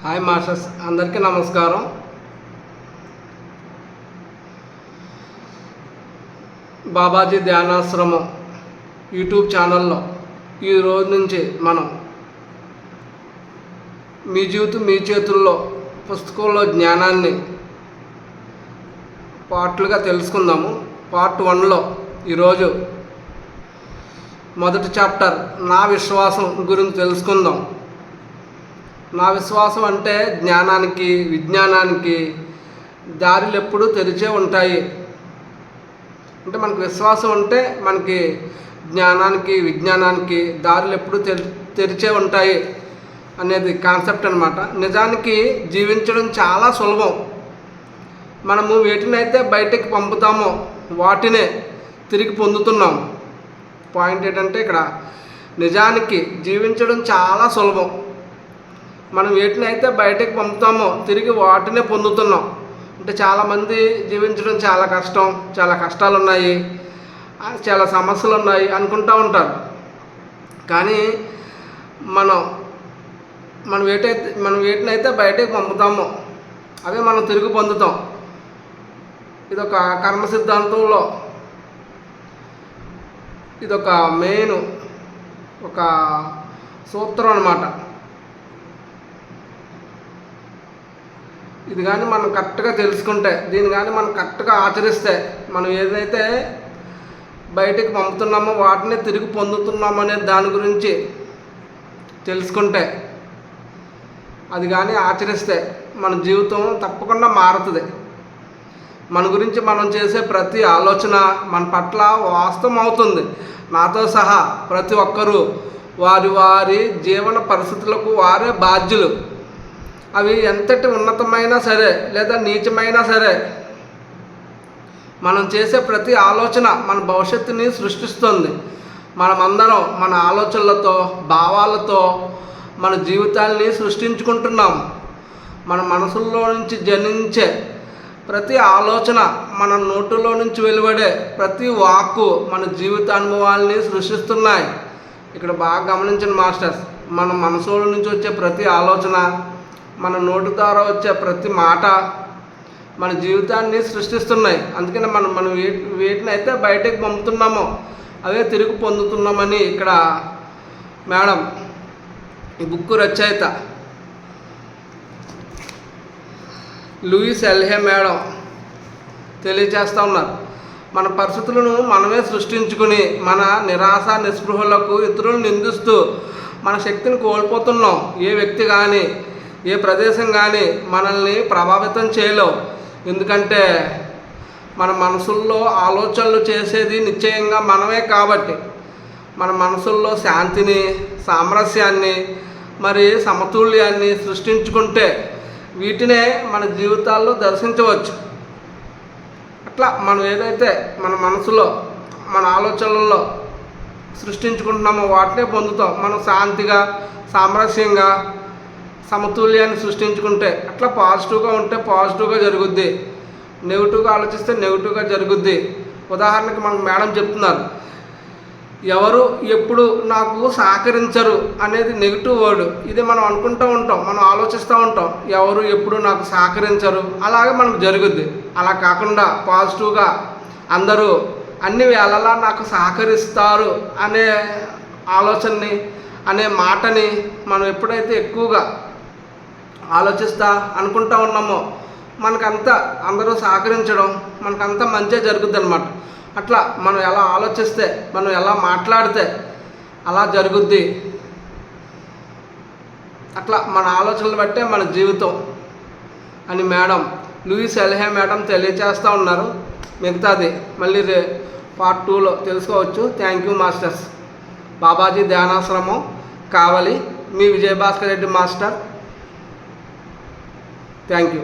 Hi masters, అందరికీ నమస్కారం. Babaji ధ్యానాశ్రమం YouTube ఛానల్లో ఈ రోజు నుంచి మనం మీ జీవితం మీ చేతుల్లో పుస్తకంలో జ్ఞానాన్ని పార్ట్లుగా తెలుసుకుందాము. పార్ట్ 1లో ఈరోజు మొదటి చాప్టర్ నా విశ్వాసం గురించి తెలుసుకుందాం. నా విశ్వాసం అంటే జ్ఞానానికి విజ్ఞానానికి దారులు ఎప్పుడూ తెరిచే ఉంటాయి. అంటే మనకు విశ్వాసం ఉంటే మనకి జ్ఞానానికి విజ్ఞానానికి దారులు ఎప్పుడూ తెరిచే ఉంటాయి అనేది కాన్సెప్ట్ అన్నమాట. నిజానికి జీవించడం చాలా సులభం. మనము వేటినైతే బయటికి పంపుతామో వాటినే తిరిగి పొందుతున్నాం. పాయింట్ ఏంటంటే ఇక్కడ నిజానికి జీవించడం చాలా సులభం. మనం వేటినైతే బయటకు పంపుతామో తిరిగి వాటినే పొందుతున్నాం. అంటే చాలామంది జీవించడం చాలా కష్టం, చాలా కష్టాలు ఉన్నాయి, చాలా సమస్యలు ఉన్నాయి అనుకుంటూ ఉంటారు. కానీ మనం వేటినైతే బయటకు పంపుతామో అవే మనం తిరిగి పొందుతాం. ఇదొక కర్మ సిద్ధాంతంలో ఇదొక మెయిన్ ఒక సూత్రం అన్నమాట. ఇది కానీ మనం కరెక్ట్గా తెలుసుకుంటే, దీన్ని కానీ మనం కరెక్ట్గా ఆచరిస్తే, మనం ఏదైతే బయటికి పంపుతున్నామో వాటిని తిరిగి పొందుతున్నామో అనే దాని గురించి తెలుసుకుంటే, అది కానీ ఆచరిస్తే మన జీవితం తప్పకుండా మారుతుంది. మన గురించి మనం చేసే ప్రతి ఆలోచన మన పట్ల వాస్తవం అవుతుంది. నాతో సహా ప్రతి ఒక్కరూ వారి వారి జీవన పరిస్థితులకు వారే బాధ్యులు. అవి ఎంతటి ఉన్నతమైనా సరే లేదా నీచమైనా సరే, మనం చేసే ప్రతి ఆలోచన మన భవిష్యత్తుని సృష్టిస్తుంది. మనమందరం మన ఆలోచనలతో భావాలతో మన జీవితాన్ని సృష్టించుకుంటున్నాం. మన మనసుల్లో నుంచి జనించే ప్రతి ఆలోచన, మన నోటులో నుంచి వెలువడే ప్రతి వాక్కు మన జీవితానుభవాల్ని సృష్టిస్తున్నాయి. ఇక్కడ బాగా గమనించండి మాస్టర్స్. మన మనసులో నుంచి వచ్చే ప్రతి ఆలోచన, మన నోటి ద్వారా వచ్చే ప్రతి మాట మన జీవితాన్ని సృష్టిస్తున్నాయి. అందుకని మనం వేటినైతే బయటకు పంపుతున్నామో అవే తిరిగి పొందుతున్నామని ఇక్కడ మేడం, ఈ బుక్ రచయిత లూయిస్ ఎల్హే మేడం తెలియజేస్తూ ఉన్నారు. మన పరిస్థితులను మనమే సృష్టించుకుని మన నిరాశ నిస్పృహలకు ఇతరులను నిందిస్తూ మన శక్తిని కోల్పోతున్నాం. ఏ వ్యక్తి కానీ ఏ ప్రదేశం కానీ మనల్ని ప్రభావితం చేయలేవు. ఎందుకంటే మన మనసుల్లో ఆలోచనలు చేసేది నిశ్చయంగా మనమే కాబట్టి, మన మనసుల్లో శాంతిని, సామరస్యాన్ని, మరి సమతుల్యాన్ని సృష్టించుకుంటే వీటినే మన జీవితాల్లో దర్శించవచ్చు. అట్లా మనం ఏదైతే మన మనసులో మన ఆలోచనలలో సృష్టించుకుంటున్నామో వాటినే పొందుతాం. మనం శాంతిగా, సామరస్యంగా, సమతుల్యాన్ని సృష్టించుకుంటే, అట్లా పాజిటివ్గా ఉంటే పాజిటివ్గా జరుగుద్ది, నెగిటివ్గా ఆలోచిస్తే నెగిటివ్గా జరుగుద్ది. ఉదాహరణకి మనకు మేడం చెప్తున్నారు, ఎవరు ఎప్పుడు నాకు సహకరించరు అనేది నెగిటివ్ వర్డ్. ఇది మనం అనుకుంటూ ఉంటాం, మనం ఆలోచిస్తూ ఉంటాం, ఎవరు ఎప్పుడు నాకు సహకరించరు, అలాగే మనకు జరుగుద్ది. అలా కాకుండా పాజిటివ్గా అందరూ అన్ని వేళలా నాకు సహకరిస్తారు అనే ఆలోచనని, అనే మాటని మనం ఎప్పుడైతే ఎక్కువగా ఆలోచిస్తా అనుకుంటా ఉన్నామో మనకంతా అందరూ సహకరించడం, మనకంతా మంచిగా జరుగుద్ది అన్నమాట. అట్లా మనం ఎలా ఆలోచిస్తే, మనం ఎలా మాట్లాడితే అలా జరుగుద్ది. అట్లా మన ఆలోచనలు బట్టే మన జీవితం అని మేడం లూయిస్ ఎల్హే మేడం తెలియజేస్తూ ఉన్నారు. మిగతాది మళ్ళీ పార్ట్ 2లో తెలుసుకోవచ్చు. Thank you masters. Babaji Dhyanashramam, Kavali, మీ Vijayabhaskar Reddy master. Thank you.